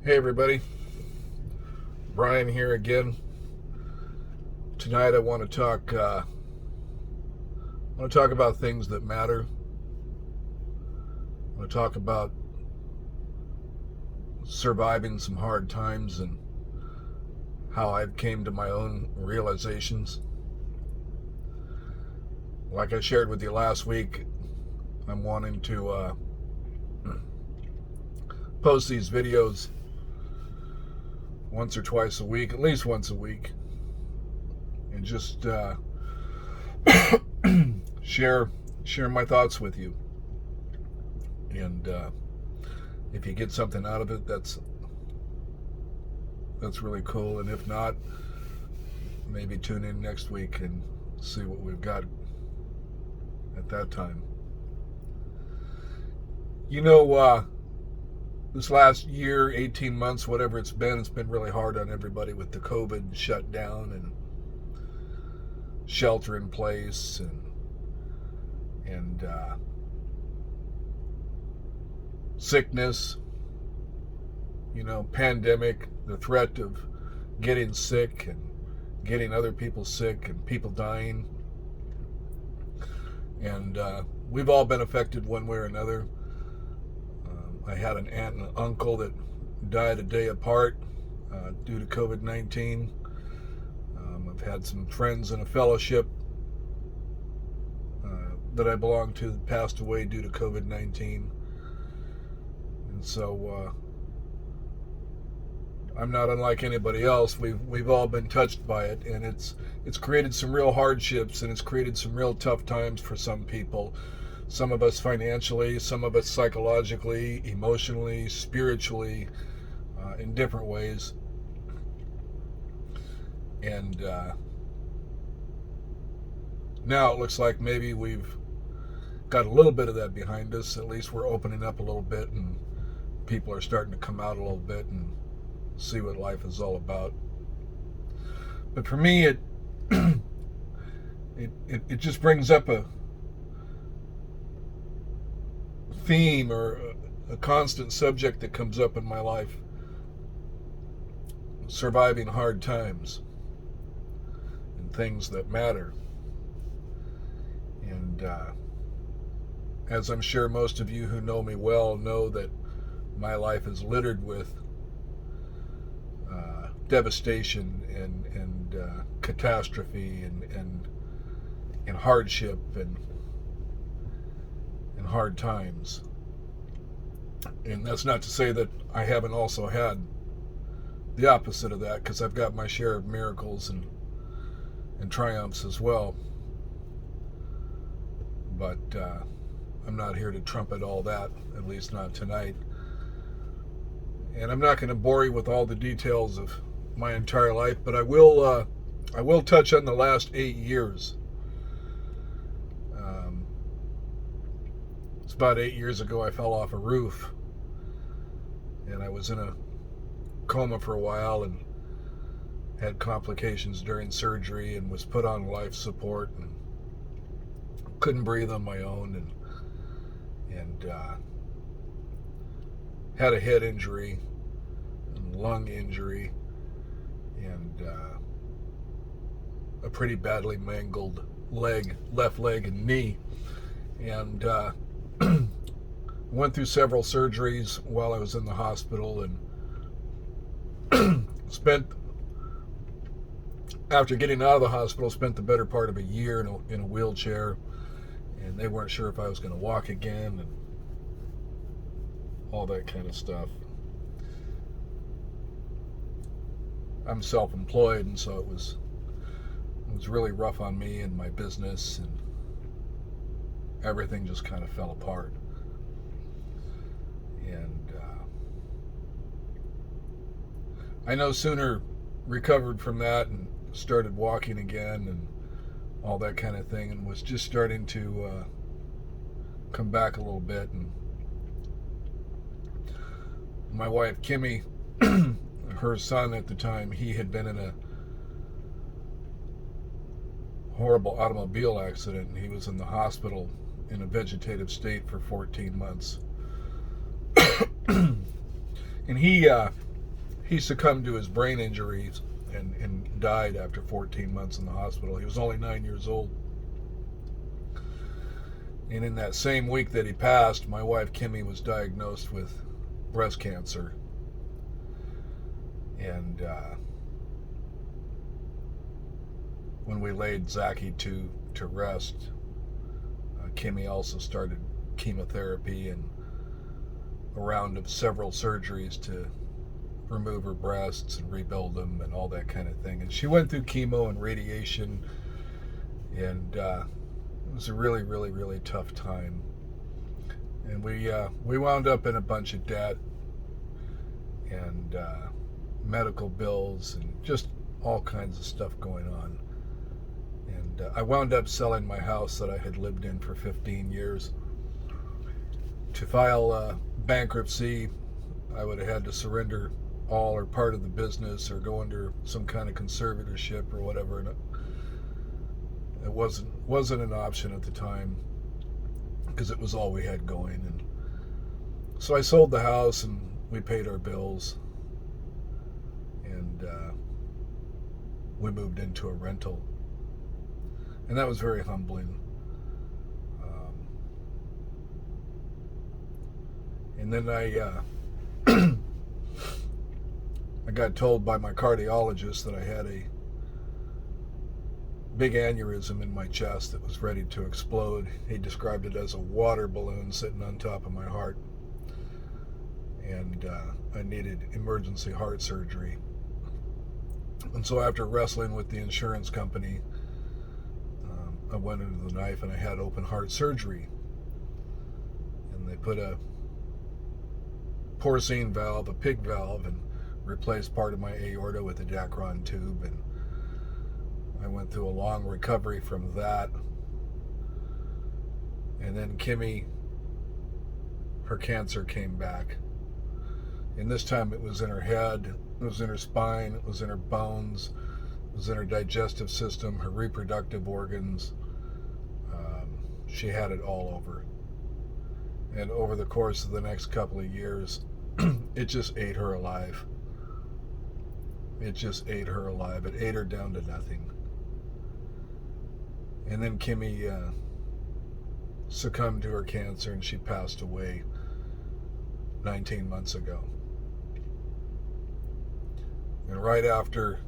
Hey everybody, Brian here again. Tonight I want to talk about things that matter. I want to talk about surviving some hard times and how I've came to my own realizations. Like I shared with you last week, I'm wanting to post these videos once or twice a week, at least once a week, and just share my thoughts with you. And if you get something out of it, that's really cool. And if not, maybe tune in next week and see what we've got at that time. You know, this last year, 18 months, whatever it's been really hard on everybody with the COVID shutdown and shelter in place and sickness, pandemic, the threat of getting sick and getting other people sick and people dying. And we've all been affected one way or another. I had an aunt and an uncle that died a day apart due to COVID-19. I've had some friends in a fellowship that I belong to that passed away due to COVID-19. And so I'm not unlike anybody else. We've all been touched by it, and it's created some real hardships, and it's created some real tough times for some people. Some of us financially, some of us psychologically, emotionally, spiritually, in different ways. And now it looks like maybe we've got a little bit of that behind us. At least we're opening up a little bit, and people are starting to come out a little bit and see what life is all about. But for me, it just brings up a theme or a constant subject that comes up in my life: surviving hard times and things that matter. And as I'm sure most of you who know me well know, that my life is littered with devastation and catastrophe and hardship and hard times. And that's not to say that I haven't also had the opposite of that, because I've got my share of miracles and triumphs as well. But I'm not here to trumpet all that, at least not tonight. And I'm not going to bore you with all the details of my entire life, but I will touch on the last 8 years. It's about 8 years ago I fell off a roof, and I was in a coma for a while and had complications during surgery and was put on life support and couldn't breathe on my own, and had a head injury and lung injury and a pretty badly mangled left leg and knee, and went through several surgeries while I was in the hospital, and after getting out of the hospital, spent the better part of a year in a wheelchair, and they weren't sure if I was going to walk again and all that kind of stuff. I'm self-employed, and so it was really rough on me and my business, and everything just kind of fell apart. And I no sooner recovered from that and started walking again and all that kind of thing, and was just starting to come back a little bit. And my wife Kimmy, her son at the time, he had been in a horrible automobile accident, and he was in the hospital in a vegetative state for 14 months. And he he succumbed to his brain injuries and died after 14 months in the hospital. He was only 9 years old. And in that same week that he passed, my wife Kimmy was diagnosed with breast cancer. And when we laid Zachy to rest, Kimmy also started chemotherapy and a round of several surgeries to remove her breasts and rebuild them and all that kind of thing. And she went through chemo and radiation, and it was a really, really, really tough time. And we wound up in a bunch of debt and medical bills and just all kinds of stuff going on. And I wound up selling my house that I had lived in for 15 years. To file bankruptcy, I would have had to surrender all or part of the business or go under some kind of conservatorship or whatever. And it wasn't an option at the time because it was all we had going. And so I sold the house and we paid our bills, and we moved into a rental. And that was very humbling. And then I got told by my cardiologist that I had a big aneurysm in my chest that was ready to explode. He described it as a water balloon sitting on top of my heart. And I needed emergency heart surgery. And so after wrestling with the insurance company, I went into the knife and I had open heart surgery. And they put a porcine valve, a pig valve, and replaced part of my aorta with a Dacron tube. And I went through a long recovery from that. And then Kimmy, her cancer came back. And this time it was in her head, it was in her spine, it was in her bones, it was in her digestive system, her reproductive organs. She had it all over. And over the course of the next couple of years, it just ate her alive. It just ate her alive. It ate her down to nothing. And then Kimmy succumbed to her cancer and she passed away 19 months ago. And right after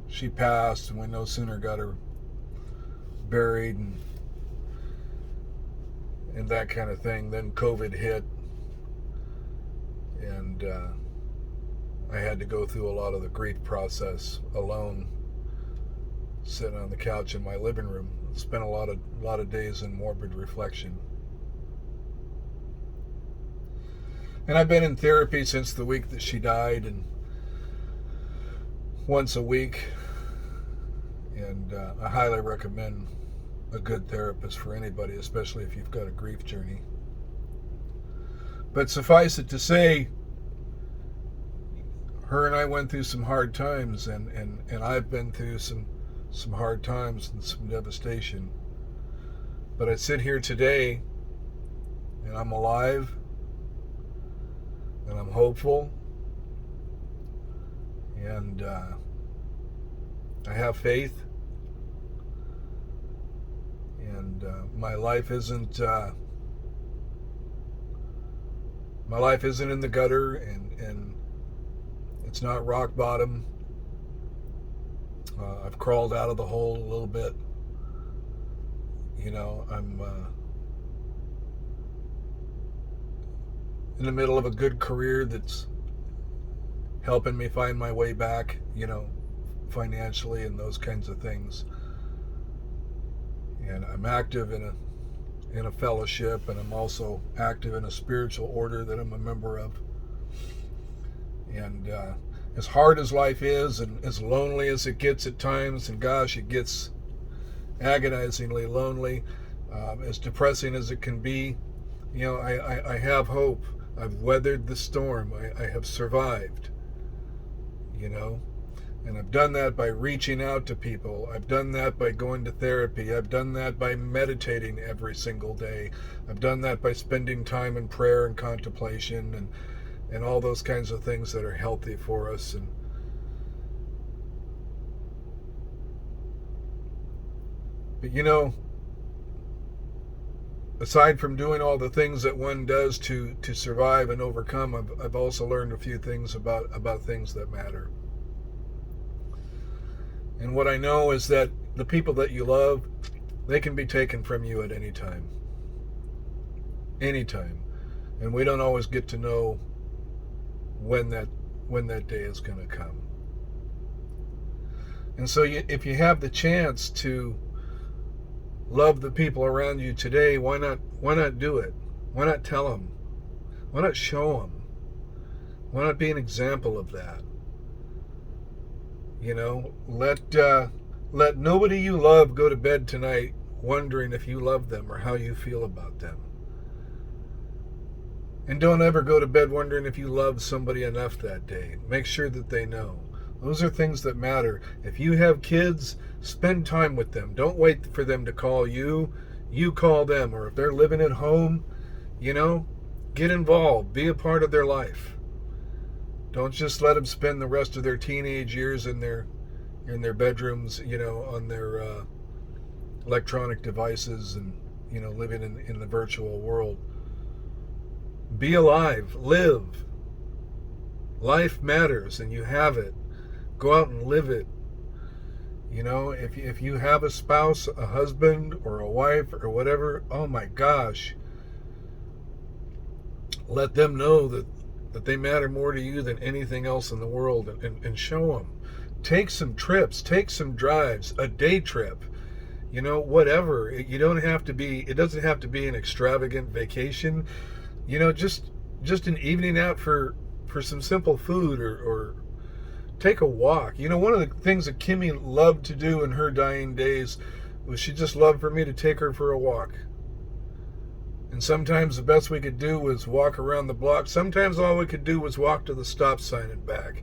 she passed, and we no sooner got her buried and that kind of thing, then COVID hit, and I had to go through a lot of the grief process alone, sitting on the couch in my living room. Spent a lot of days in morbid reflection. And I've been in therapy since the week that she died, and once a week, and I highly recommend a good therapist for anybody, especially if you've got a grief journey. But suffice it to say, her and I went through some hard times, and I've been through some hard times and some devastation. But I sit here today, and I'm alive, and I'm hopeful, and I have faith. And my life isn't in the gutter, and it's not rock bottom. I've crawled out of the hole a little bit. You know, I'm in the middle of a good career that's helping me find my way back, you know, financially and those kinds of things. And I'm active in a fellowship, and I'm also active in a spiritual order that I'm a member of. And as hard as life is, and as lonely as it gets at times, and gosh, it gets agonizingly lonely, as depressing as it can be, you know, I have hope. I've weathered the storm. I have survived, you know. And I've done that by reaching out to people. I've done that by going to therapy. I've done that by meditating every single day. I've done that by spending time in prayer and contemplation and all those kinds of things that are healthy for us. But aside from doing all the things that one does to survive and overcome, I've also learned a few things about things that matter. And what I know is that the people that you love, they can be taken from you at any time. Anytime. And we don't always get to know when that day is going to come. And so if you have the chance to love the people around you today, why not do it? Why not tell them? Why not show them? Why not be an example of that? Let nobody you love go to bed tonight wondering if you love them or how you feel about them. And don't ever go to bed wondering if you love somebody enough that day. Make sure that they know. Those are things that matter. If you have kids, spend time with them. Don't wait for them to call you. You call them. Or if they're living at home, get involved. Be a part of their life. Don't just let them spend the rest of their teenage years in their bedrooms, on their electronic devices and, living in the virtual world. Be alive. Live. Life matters and you have it. Go out and live it. If you have a spouse, a husband, or a wife, or whatever, oh my gosh, let them know that they matter more to you than anything else in the world, and show them. Take some trips, take some drives, a day trip, whatever. It doesn't have to be an extravagant vacation, just an evening out for some simple food or take a walk. One of the things that Kimmy loved to do in her dying days was she just loved for me to take her for a walk. And sometimes the best we could do was walk around the block. Sometimes all we could do was walk to the stop sign and back.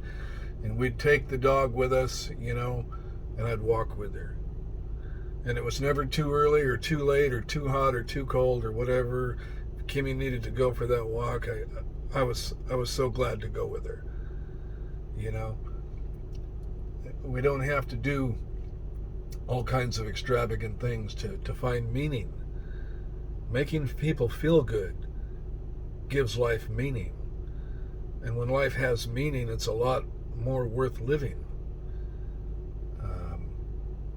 And we'd take the dog with us, and I'd walk with her. And it was never too early or too late or too hot or too cold or whatever. If Kimmy needed to go for that walk, I was so glad to go with her. We don't have to do all kinds of extravagant things to find meaning. Making people feel good gives life meaning. And when life has meaning, it's a lot more worth living.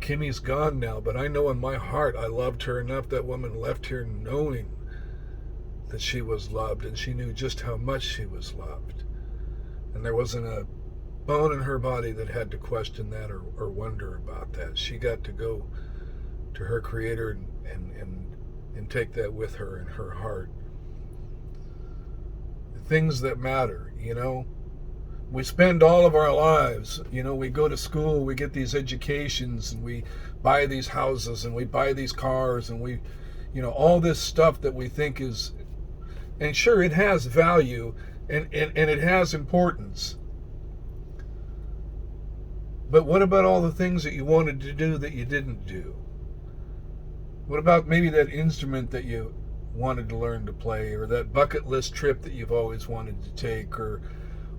Kimmy's gone now, but I know in my heart I loved her enough. That woman left here knowing that she was loved, and she knew just how much she was loved. And there wasn't a bone in her body that had to question that or wonder about that. She got to go to her Creator and take that with her in her heart. Things that matter, We spend all of our lives, we go to school, we get these educations, and we buy these houses, and we buy these cars, and we, all this stuff that we think is, and sure, it has value, and it has importance. But what about all the things that you wanted to do that you didn't do? What about maybe that instrument that you wanted to learn to play, or that bucket list trip that you've always wanted to take, or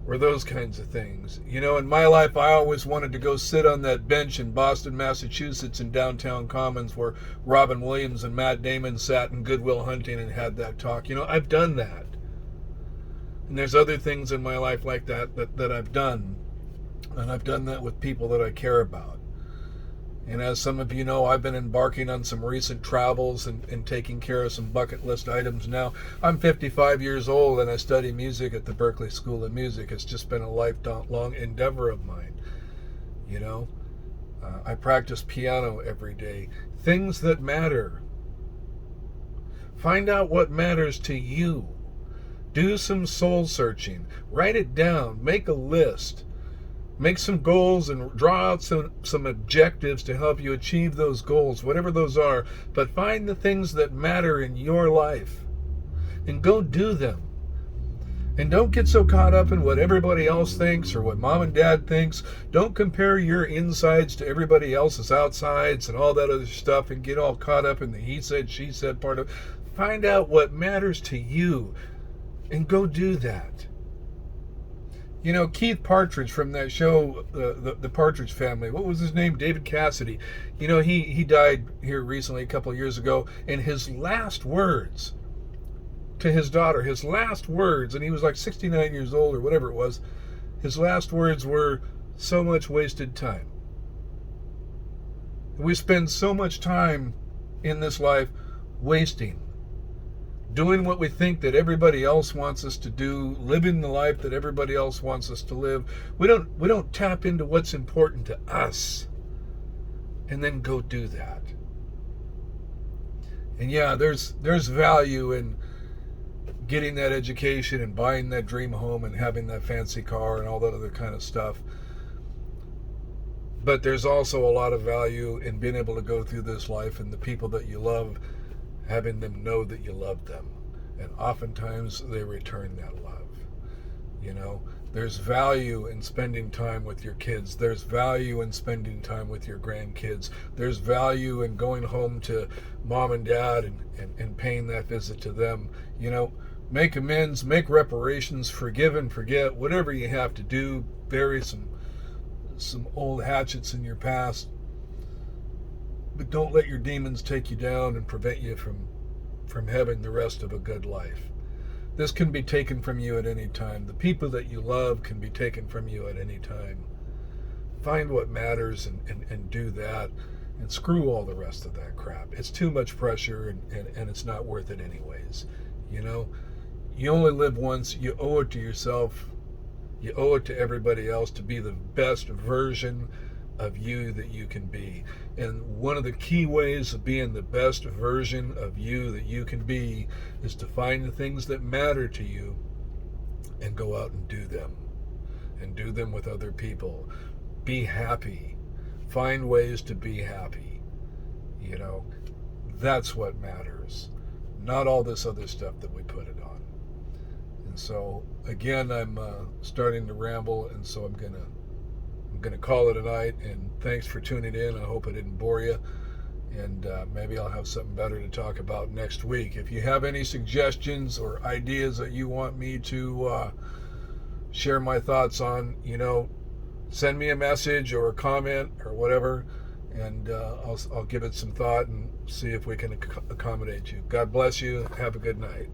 those kinds of things? In my life, I always wanted to go sit on that bench in Boston, Massachusetts in downtown Commons where Robin Williams and Matt Damon sat in Good Will Hunting and had that talk. I've done that. And there's other things in my life like that I've done. And I've done that with people that I care about. And as some of you know, I've been embarking on some recent travels and taking care of some bucket list items now. I'm 55 years old and I study music at the Berklee School of Music. It's just been a lifelong endeavor of mine. I practice piano every day. Things that matter. Find out what matters to you. Do some soul searching. Write it down. Make a list. Make some goals and draw out some objectives to help you achieve those goals, whatever those are. But find the things that matter in your life and go do them. And don't get so caught up in what everybody else thinks or what mom and dad thinks. Don't compare your insides to everybody else's outsides and all that other stuff and get all caught up in the he said, she said part of it. Find out what matters to you and go do that. You know, Keith Partridge from that show, the Partridge Family. What was his name? David Cassidy. You know, he died here recently, a couple of years ago, and his last words to his daughter, his last words, and he was like 69 years old or whatever it was, his last words were, "So much wasted time." We spend so much time in this life wasting, doing what we think that everybody else wants us to do, living the life that everybody else wants us to live. We don't tap into what's important to us and then go do that. And yeah, there's value in getting that education and buying that dream home and having that fancy car and all that other kind of stuff. But there's also a lot of value in being able to go through this life and the people that you love, having them know that you love them. And oftentimes they return that love. You know, there's value in spending time with your kids. There's value in spending time with your grandkids. There's value in going home to mom and dad and paying that visit to them. You know, make amends, make reparations, forgive and forget, whatever you have to do. Bury some old hatchets in your past. But don't let your demons take you down and prevent you from having the rest of a good life. This can be taken from you at any time. The people that you love can be taken from you at any time. Find what matters and do that, and screw all the rest of that crap. It's too much pressure, and it's not worth it anyways. You know, you only live once. You owe it to yourself. You owe it to everybody else to be the best version of you that you can be. And one of the key ways of being the best version of you that you can be is to find the things that matter to you and go out and do them. And do them with other people. Be happy. Find ways to be happy. You know, that's what matters. Not all this other stuff that we put it on. And so, again, I'm starting to ramble, and so I'm gonna call it a night, and thanks for tuning in. I hope I didn't bore you, and maybe I'll have something better to talk about next week. If you have any suggestions or ideas that you want me to share my thoughts on, you know, send me a message or a comment or whatever, and I'll give it some thought and see if we can accommodate you. God bless you. Have a good night.